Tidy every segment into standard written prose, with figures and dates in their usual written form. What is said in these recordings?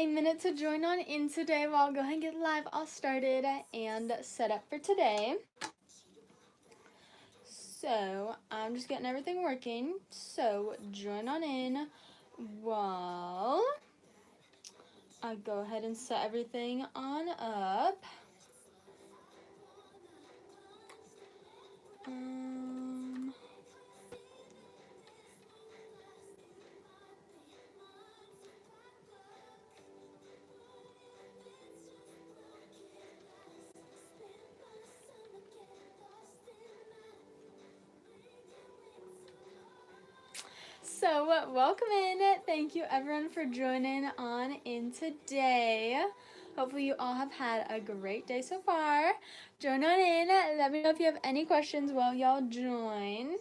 a minute to join on in today, well, I'll go ahead and get live all started and set up for today. So, I'm just getting everything working. So, join on in while I go ahead and set everything on up. So, welcome in. Thank you everyone for joining on in today. Hopefully you all have had a great day so far. Join on in. Let me know if you have any questions while y'all join.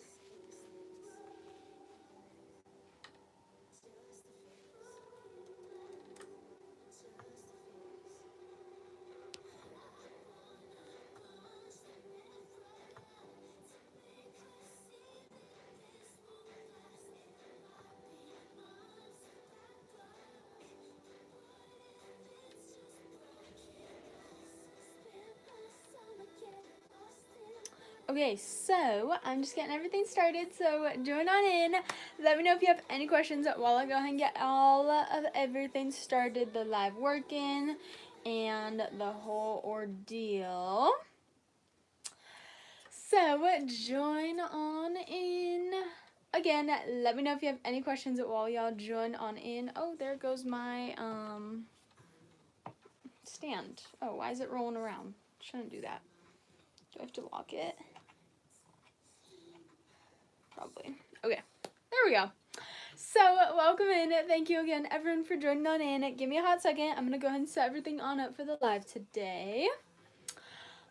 Okay, so I'm just getting everything started, so join on in. Let me know if you have any questions while I go ahead and get all of everything started, the live working and the whole ordeal. So join on in. Again, let me know if you have any questions while y'all join on in. Oh, there goes my stand. Oh, why is it rolling around? Shouldn't do that. Do I have to lock it? Probably. Okay, there we go. So, welcome in. Thank you again, everyone, for joining on in. Give me a hot second. I'm going to go ahead and set everything on up for the live today.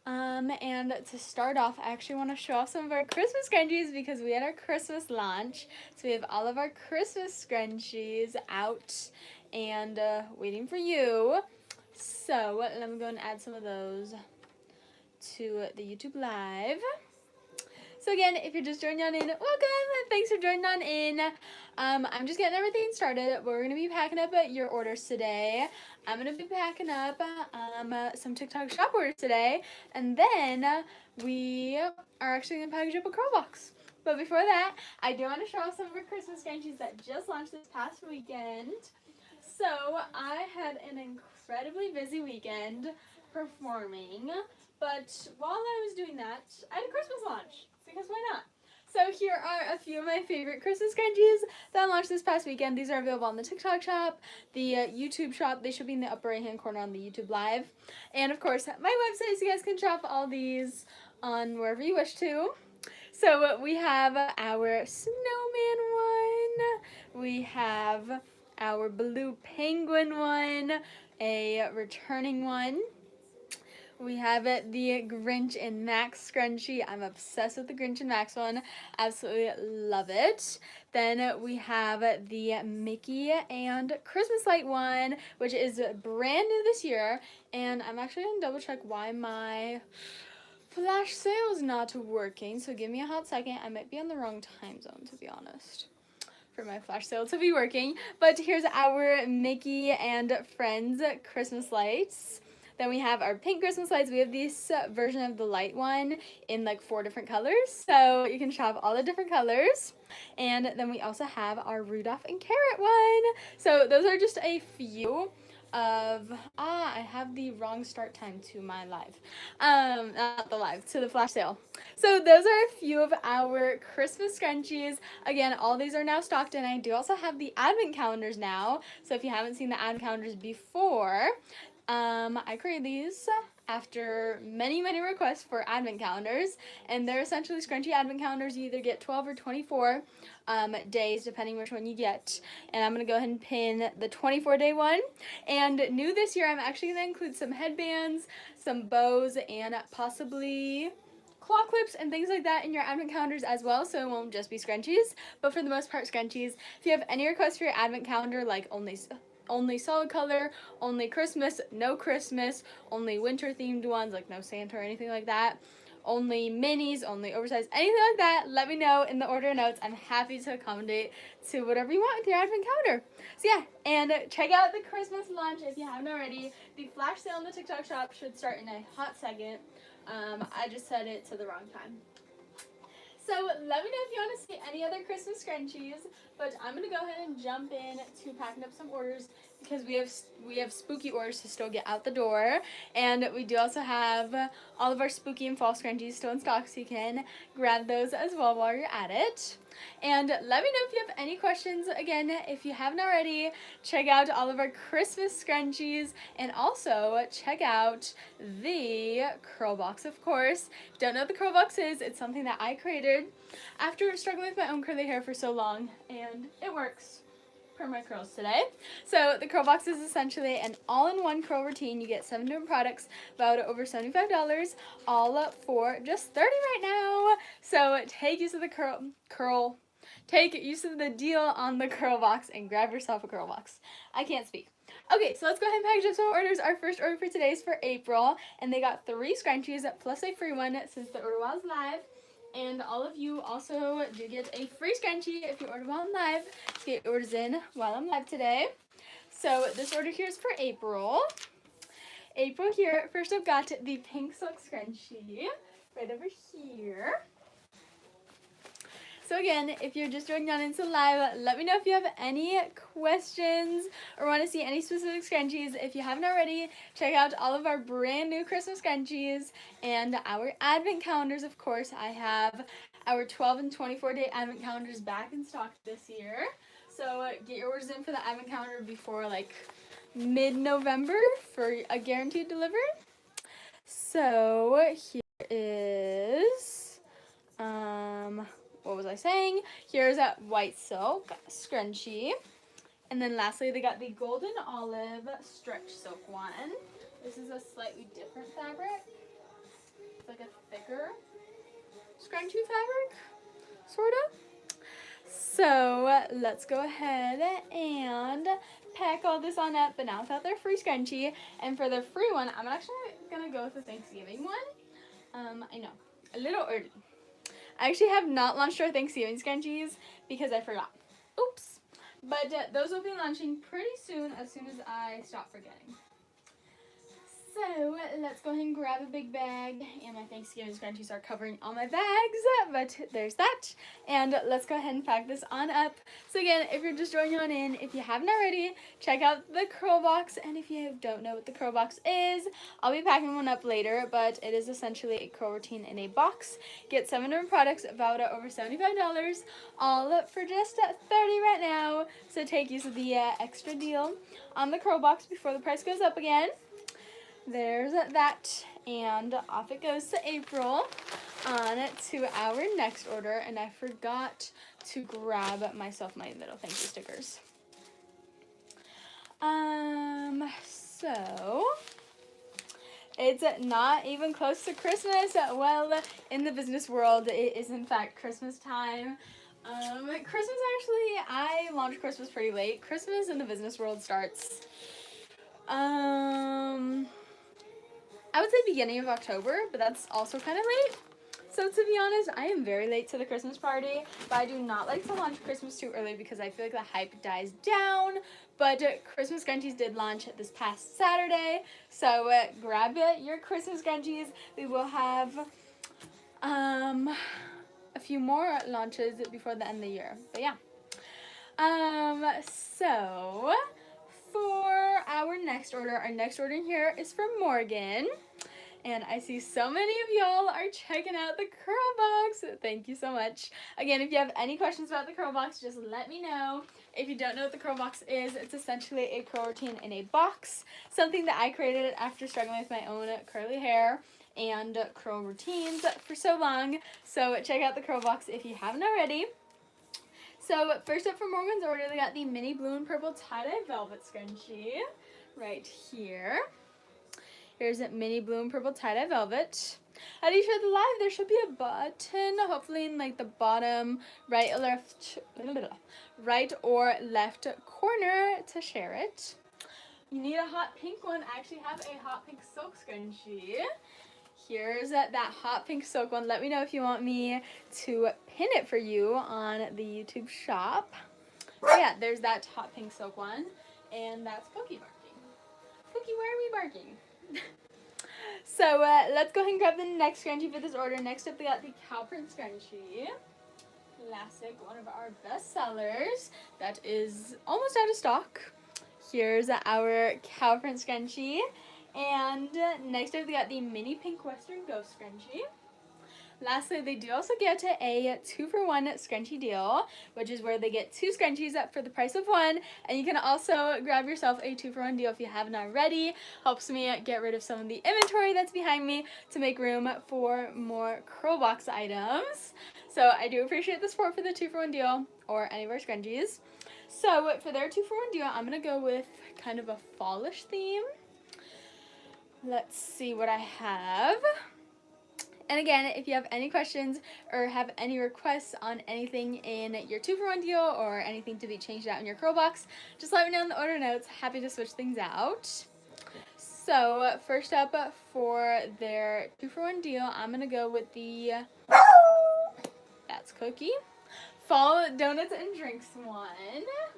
And to start off, I actually want to show off some of our Christmas scrunchies because we had our Christmas launch. So we have all of our Christmas scrunchies out and waiting for you. So let me go and add some of those to the YouTube live. So again, if you're just joining on in, welcome! Thanks for joining on in. I'm just getting everything started. We're going to be packing up your orders today. I'm going to be packing up some TikTok shop orders today. And then we are actually going to package up a curl box. But before that, I do want to show off some of our Christmas scrunchies that just launched this past weekend. So I had an incredibly busy weekend performing. But while I was doing that, I had a Christmas launch. Because why not? So here are a few of my favorite Christmas scrunchies that launched this past weekend. These are available on the TikTok shop, the YouTube shop. They should be in the upper right hand corner on the YouTube live. And of course, my website, so you guys can shop all these on wherever you wish to. So we have our snowman one. We have our blue penguin one, a returning one. We have the Grinch and Max scrunchie. I'm obsessed with the Grinch and Max one. Absolutely love it. Then we have the Mickey and Christmas light one, which is brand new this year. And I'm actually going to double check why my flash sale is not working. So give me a hot second. I might be on the wrong time zone, to be honest, for my flash sale to be working. But here's our Mickey and Friends Christmas lights. Then we have our pink Christmas lights. We have this version of the light one in like 4 different colors. So you can shop all the different colors. And then we also have our Rudolph and Carrot one. So those are just a few of, I have the wrong start time to my live. Not the live, to the flash sale. So those are a few of our Christmas scrunchies. Again, all these are now stocked, and I do also have the advent calendars now. So if you haven't seen the advent calendars before, I created these after many requests for advent calendars, and they're essentially scrunchy advent calendars. You either get 12 or 24 days, depending which one you get. And I'm going to go ahead and pin the 24-day one. And new this year, I'm actually going to include some headbands, some bows, and possibly claw clips and things like that in your advent calendars as well, so it won't just be scrunchies, but for the most part scrunchies. If you have any requests for your advent calendar, like only solid color, only Christmas, no Christmas, only winter themed ones like no Santa or anything like that, only minis, only oversized, anything like that, let me know in the order notes. I'm happy to accommodate to whatever you want with your advent calendar. So yeah, and check out the Christmas launch if you haven't already. The flash sale on the TikTok shop should start in a hot second. I just set it to the wrong time. So let me know if you want to see any other Christmas scrunchies, but I'm gonna go ahead and jump in to packing up some orders because we have spooky orders to still get out the door, and we do also have all of our spooky and fall scrunchies still in stock, so you can grab those as well while you're at it. And let me know if you have any questions. Again, if you haven't already, check out all of our Christmas scrunchies, and also check out the curl box, of course. If you don't know what the curl box is, it's something that I created after struggling with my own curly hair for so long, and it works for my curls today. So the curl box is essentially an all-in-one curl routine. You get 7 different products, valued at over $75, all for just $30 right now. So take use of the take use of the deal on the curl box and grab yourself a curl box. I can't speak. Okay, so let's go ahead and package up some orders. Our first order for today is for April, and they got 3 scrunchies plus a free one since the order was live. And all of you also do get a free scrunchie if you order while I'm live. Let's get orders in while I'm live today. So this order here is for April. April here, first I've got the pink silk scrunchie right over here. So again, if you're just joining on into live, let me know if you have any questions or want to see any specific scrunchies. If you haven't already, check out all of our brand new Christmas scrunchies and our advent calendars, of course. I have our 12 and 24-day advent calendars back in stock this year. So get your orders in for the advent calendar before like mid-November for a guaranteed delivery. So here is, what was I saying? Here's a white silk scrunchie. And then lastly, they got the golden olive stretch silk one. This is a slightly different fabric. It's like a thicker scrunchie fabric, sort of. So let's go ahead and pack all this on up, but now without their free scrunchie. And for the free one, I'm actually gonna go with the Thanksgiving one. I know, a little early. I actually have not launched our Thanksgiving scrunchies because I forgot. Oops. But those will be launching pretty soon as I stop forgetting. So let's go ahead and grab a big bag, and my Thanksgiving scrunchies are covering all my bags, but there's that. And let's go ahead and pack this on up. So again, if you're just joining on in, if you haven't already, check out the curl box. And if you don't know what the curl box is, I'll be packing one up later, but it is essentially a curl routine in a box. Get 7 different products valued at over $75, all for just $30 right now. So take use of the extra deal on the curl box before the price goes up again. There's that, and off it goes to April on to our next order, and I forgot to grab myself my little thank you stickers. So it's not even close to Christmas. Well, in the business world, it is in fact Christmas time. Christmas actually, I launched Christmas pretty late. Christmas in the business world starts, I would say beginning of October, but that's also kind of late. So to be honest, I am very late to the Christmas party, but I do not like to launch Christmas too early because I feel like the hype dies down. But Christmas scrunchies did launch this past Saturday, so grab your Christmas scrunchies. We will have a few more launches before the end of the year, but yeah. So for our next order here is from Morgan. And I see so many of y'all are checking out the curl box. Thank you so much. Again, if you have any questions about the curl box, just let me know. If you don't know what the curl box is, it's essentially a curl routine in a box. Something that I created after struggling with my own curly hair and curl routines for so long. So check out the curl box if you haven't already. So first up for Morgan's order, they got the mini blue and purple tie-dye velvet scrunchie right here. Here's a mini blue and purple tie-dye velvet. As you share the live, there should be a button, hopefully in like the bottom right or left corner to share it. You need a hot pink one. I actually have a hot pink silk scrunchie here's that hot pink silk one. Let me know if you want me to pin it for you on the YouTube shop. Yeah, there's that hot pink silk one. And that's Cookie barking. Cookie, why are we barking? So let's go ahead and grab the next scrunchie for this order. Next up, we got the cow print scrunchie. Classic, one of our best sellers. That is almost out of stock. Here's our cow print scrunchie. And next up, we got the mini pink western ghost scrunchie. Lastly, they do also get a 2-for-1 scrunchie deal, which is where they get 2 scrunchies up for the price of 1. And you can also grab yourself a 2-for-1 deal if you haven't already. Helps me get rid of some of the inventory that's behind me to make room for more curl box items. So I do appreciate the support for the 2-for-1 deal or any of our scrunchies. So for their 2-for-1 deal, I'm going to go with kind of a fallish theme. Let's see what I have. And again, if you have any questions or have any requests on anything in your 2-for-1 deal or anything to be changed out in your curl box, just let me know in the order notes. Happy to switch things out. So first up for their 2-for-1 deal, I'm going to go with the, that's Cookie, Fall Donuts and Drinks one,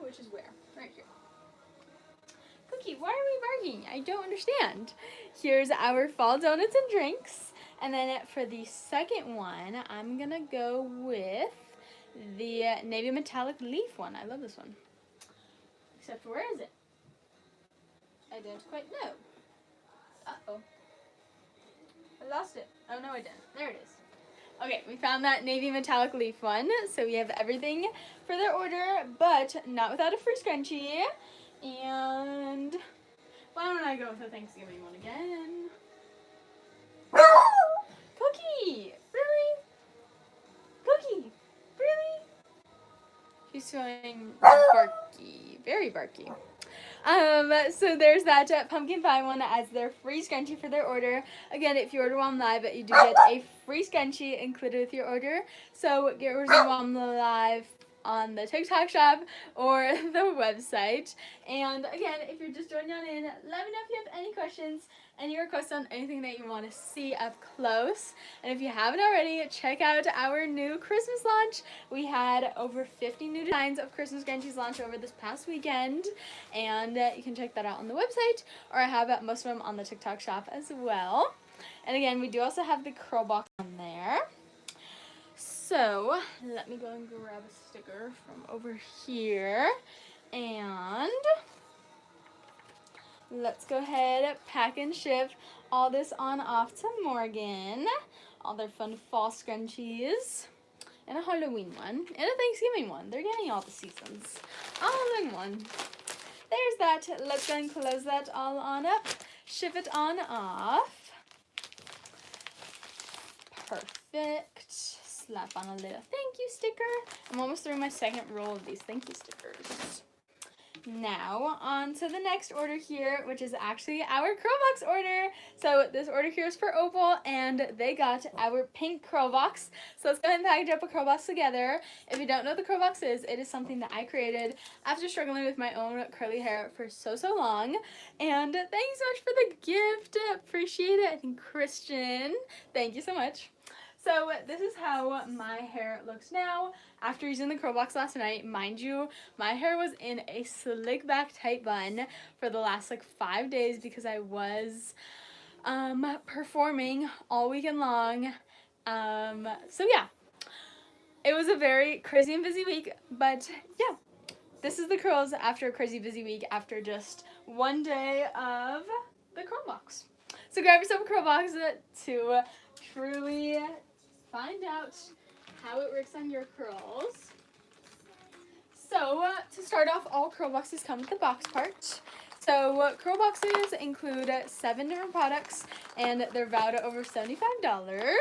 which is where? Right here. Cookie, why are we barking? I don't understand. Here's our Fall Donuts and Drinks. And then for the second one, I'm going to go with the Navy Metallic Leaf one. I love this one. Except where is it? I don't quite know. Uh-oh. I lost it. Oh, no, I didn't. There it is. Okay, we found that Navy Metallic Leaf one. So we have everything for their order, but not without a free scrunchie. And why don't I go with the Thanksgiving one again? Cookie! Really? Cookie! Really? She's feeling barky. Very barky. So there's that pumpkin pie one as their free scrunchie for their order. Again, if you order while I'm live, you do get a free scrunchie included with your order. So get yours while I'm live on the TikTok shop or the website. And again, if you're just joining on in, let me know if you have any questions, any requests on anything that you want to see up close. And if you haven't already, check out our new Christmas launch. We had over 50 new designs of Christmas scrunchies launch over this past weekend, and you can check that out on the website, or I have most of them on the TikTok shop as well. And again, we do also have the curl box on there. So let me go and grab a sticker from over here, and let's go ahead, pack and ship all this on off to Morgan. All their fun fall scrunchies, and a Halloween one, and a Thanksgiving one. They're getting all the seasons all in one. There's that. Let's go and close that all on up, ship it on off. Perfect. Slap on a little thank you sticker. I'm almost through my second roll of these thank you stickers. Now on to the next order here, which is actually our curl box order. So this order here is for Opal, and they got our pink curl box. So let's go ahead and package up a curl box together. If you don't know what the curl box is, it is something that I created after struggling with my own curly hair for so long. And thank you so much for the gift. Appreciate it. I think Christian, thank you so much. So this is how my hair looks now after using the curl box last night. Mind you, my hair was in a slick back tight bun for the last like 5 days because I was performing all weekend long. So yeah, it was a very crazy and busy week, but yeah, this is the curls after a crazy busy week after just 1 day of the curl box. So grab yourself a curl box to truly find out how it works on your curls. So to start off, all curl boxes come with the box part. So curl boxes include 7 different products, and they're valued at over $75.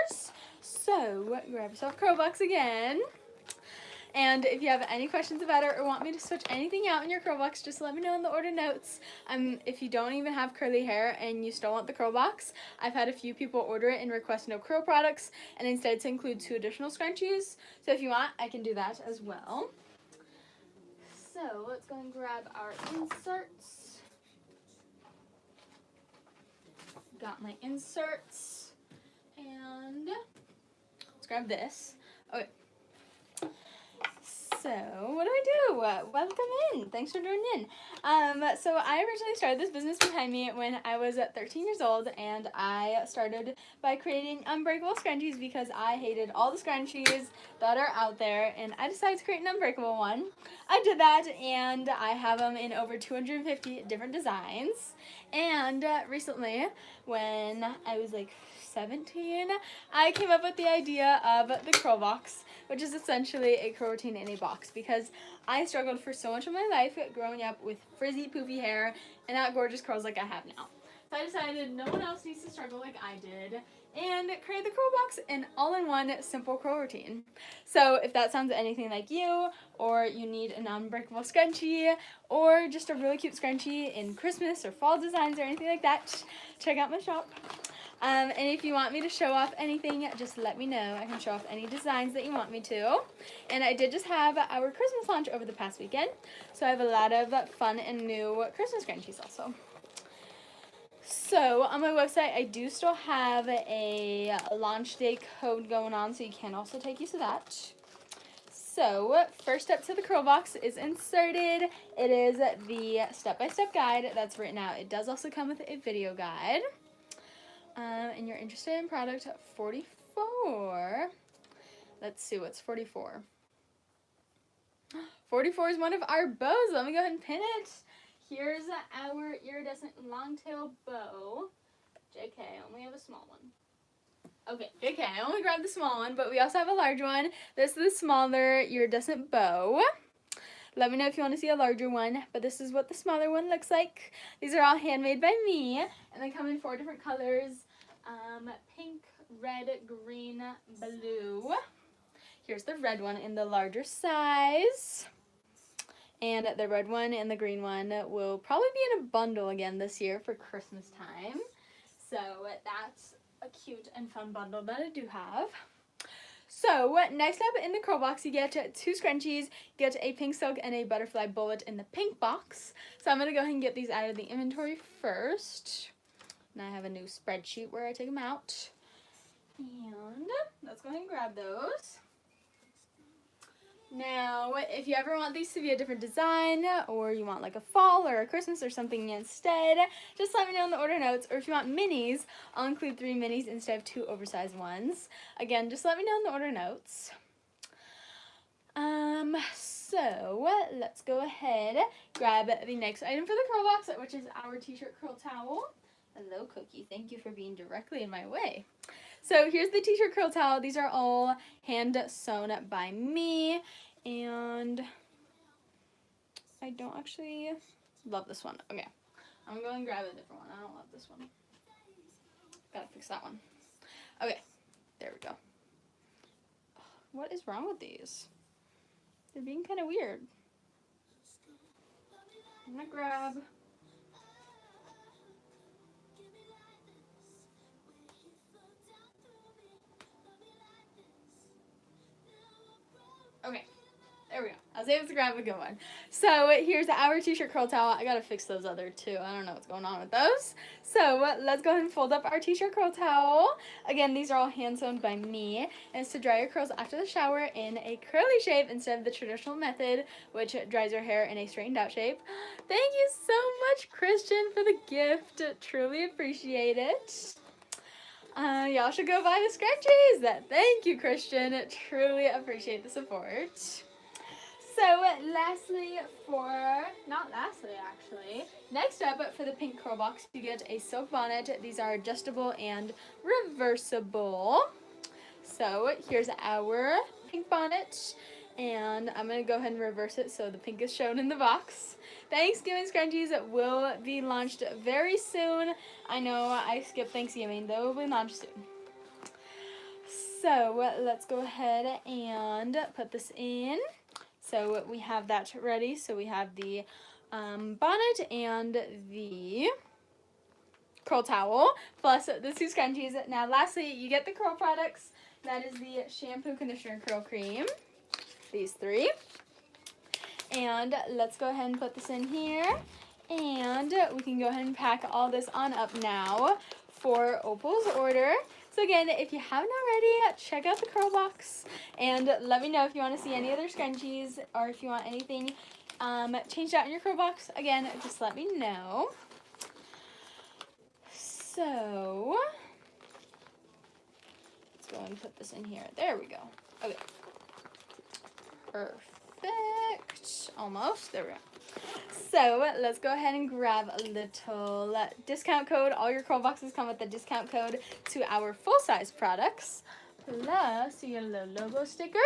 So grab yourself a curl box again. And if you have any questions about it or want me to switch anything out in your curl box, just let me know in the order notes. If you don't even have curly hair and you still want the curl box, I've had a few people order it and request no curl products and instead to include 2 additional scrunchies. So if you want, I can do that as well. So let's go and grab our inserts. Got my inserts. And let's grab this. Okay. So, what do? Welcome in. Thanks for joining in. So I originally started this business behind me when I was 13 years old, and I started by creating unbreakable scrunchies because I hated all the scrunchies that are out there, and I decided to create an unbreakable one. I did that, and I have them in over 250 different designs. And recently, when I was like 17, I came up with the idea of the curl box, which is essentially a curl routine in a box, because I struggled for so much of my life growing up with frizzy, poofy hair and not gorgeous curls like I have now. So I decided no one else needs to struggle like I did and create the curl box, an all-in-one simple curl routine. So if that sounds anything like you, or you need an unbreakable scrunchie, or just a really cute scrunchie in Christmas or fall designs or anything like that, check out my shop. And if you want me to show off anything, just let me know. I can show off any designs that you want me to. And I did just have our Christmas launch over the past weekend, so I have a lot of fun and new Christmas scrunchies also. So on my website, I do still have a launch day code going on, so you can also take use of that. So first step to the curl box is inserted. It is the step-by-step guide that's written out. It does also come with a video guide. And you're interested in product 44. Let's see, what's 44? 44 is one of our bows. Let me go ahead and pin it. Here's our iridescent longtail bow. JK, I only have a small one. Okay, JK, I only grabbed the small one, but we also have a large one. This is the smaller iridescent bow. Let me know if you want to see a larger one, but this is what the smaller one looks like. These are all handmade by me, and they come in 4 different colors. Pink, red, green, blue. Here's the red one in the larger size. And the red one and the green one will probably be in a bundle again this year for Christmas time. So that's a cute and fun bundle that I do have. So next up in the curl box, you get 2 scrunchies, you get a pink silk and a butterfly bullet in the pink box. So I'm going to go ahead and get these out of the inventory first. And I have a new spreadsheet where I take them out. And let's go ahead and grab those. Now, if you ever want these to be a different design, or you want like a fall or a Christmas or something instead, just let me know in the order notes. Or if you want minis, I'll include 3 minis instead of 2 oversized ones. Again, just let me know in the order notes. So let's go ahead, grab the next item for the curl box, which is our t-shirt curl towel. Hello, Cookie. Thank you for being directly in my way. So here's the t-shirt curl towel. These are all hand sewn by me, and I don't actually love this one. Okay, I'm going to grab a different one. I don't love this one. Gotta fix that one. Okay, there we go. What is wrong with these? They're being kind of weird. I'm gonna grab... Okay, there we go. I was able to grab a good one. So here's our t-shirt curl towel. I gotta fix those other 2. I don't know what's going on with those. So let's go ahead and fold up our t-shirt curl towel. Again, these are all hand sewn by me, and it's to dry your curls after the shower in a curly shape instead of the traditional method, which dries your hair in a straightened out shape. Thank you so much, Christian, for the gift. Truly appreciate it. Y'all should go buy the scrunchies. Thank you, Christian. Truly appreciate the support. So next up for the pink curl box, you get a silk bonnet. These are adjustable and reversible. So here's our pink bonnet, and I'm going to go ahead and reverse it so the pink is shown in the box. Thanksgiving scrunchies will be launched very soon. I know I skipped Thanksgiving. They will be launched soon. So let's go ahead and put this in. So we have that ready. So we have the bonnet and the curl towel, plus the 2 scrunchies. Now lastly, you get the curl products. That is the shampoo, conditioner, curl cream. These 3. And let's go ahead and put this in here. And we can go ahead and pack all this on up now for Opal's order. So So again, if you haven't already, check out the curl box and let me know if you want to see any other scrunchies or if you want anything changed out in your curl box. Again, just let me know. So let's go and put this in here. There we go. Okay. Perfect. Almost. There we go. So let's go ahead and grab a little discount code. All your curl boxes come with a discount code to our full-size products, plus your little logo sticker.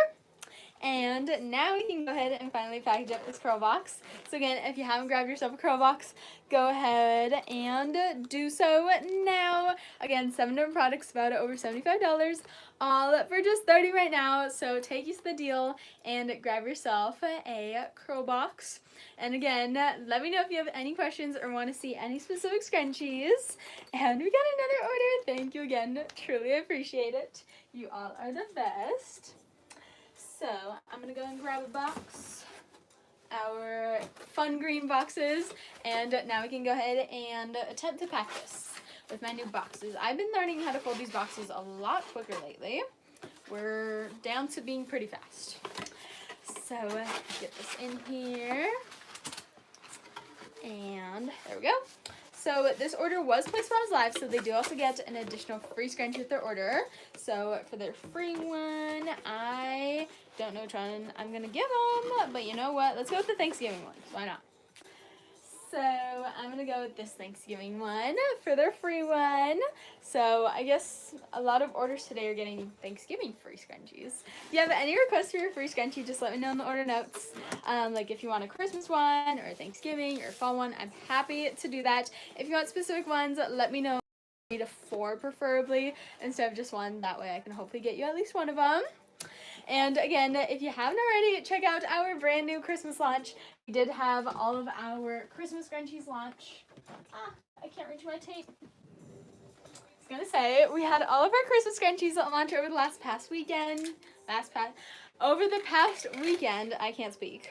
And now we can go ahead and finally package up this curl box. So again, if you haven't grabbed yourself a curl box, go ahead and do so now. Again, 7 different products, about over $75, all for just $30 right now. So take use of the deal and grab yourself a curl box. And again, let me know if you have any questions or want to see any specific scrunchies. And we got another order. Thank you again. Truly appreciate it. You all are the best. So I'm going to go and grab a box, our fun green boxes, and now we can go ahead and attempt to pack this with my new boxes. I've been learning how to fold these boxes a lot quicker lately. We're down to being pretty fast. So get this in here, and there we go. So this order was placed while I was live, so they do also get an additional free scrunchie with their order. So for their free one, I don't know which one I'm going to give them, but you know what? Let's go with the Thanksgiving one. Why not? So I'm going to go with this Thanksgiving one for their free one. So I guess a lot of orders today are getting Thanksgiving free scrunchies. If you have any requests for your free scrunchie, just let me know in the order notes. Like if you want a Christmas one or a Thanksgiving or a fall one, I'm happy to do that. If you want specific ones, let me know. 3 to 4 preferably instead of just one. That way I can hopefully get you at least one of them. And again, if you haven't already, check out our brand new Christmas launch. We did have all of our Christmas scrunchies launch. I can't reach my tape. I was gonna say, we had all of our Christmas scrunchies launch over the past weekend. Over the past weekend, I can't speak.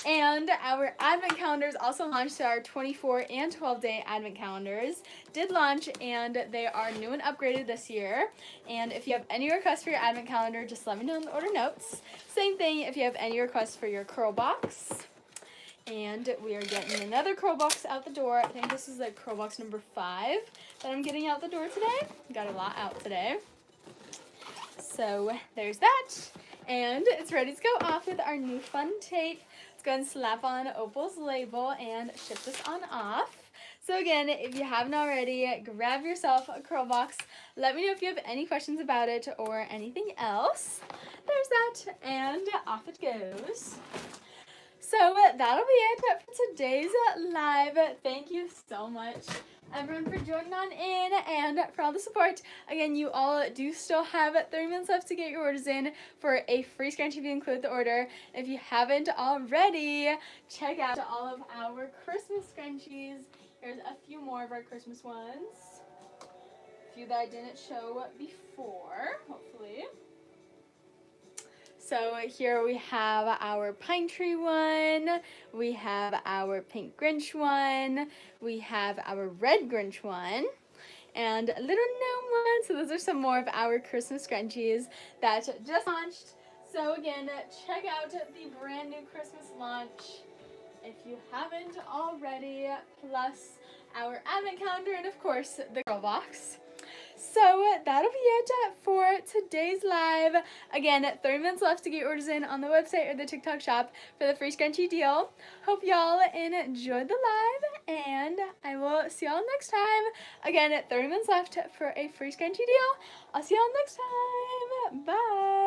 And our advent calendars also launched. So our 24 and 12-day advent calendars did launch, and they are new and upgraded this year. And if you have any requests for your advent calendar, just let me know in the order notes. Same thing if you have any requests for your curl box. And we are getting another curl box out the door. I think this is like curl box number 5 that I'm getting out the door today. Got a lot out today. So there's that. And it's ready to go off with our new fun tape. Let's go ahead and slap on Opal's label and ship this on off. So again, if you haven't already, grab yourself a curl box. Let me know if you have any questions about it or anything else. There's that, and off it goes. So that'll be it for today's live. Thank you so much, everyone, for joining on in and for all the support. Again, you all do still have 30 minutes left to get your orders in for a free scrunchie if you include the order. If you haven't already, check out all of our Christmas scrunchies. Here's a few more of our Christmas ones. A few that I didn't show before, hopefully. So here we have our pine tree one, we have our pink Grinch one, we have our red Grinch one, and a little gnome one. So those are some more of our Christmas scrunchies that just launched. So again, check out the brand new Christmas launch if you haven't already, plus our advent calendar and of course the curl box. So that'll be it for today's live. Again, 30 minutes left to get orders in on the website or the TikTok shop for the free scrunchie deal. Hope y'all enjoyed the live, and I will see y'all next time. Again, 30 minutes left for a free scrunchie deal. I'll see y'all next time. Bye.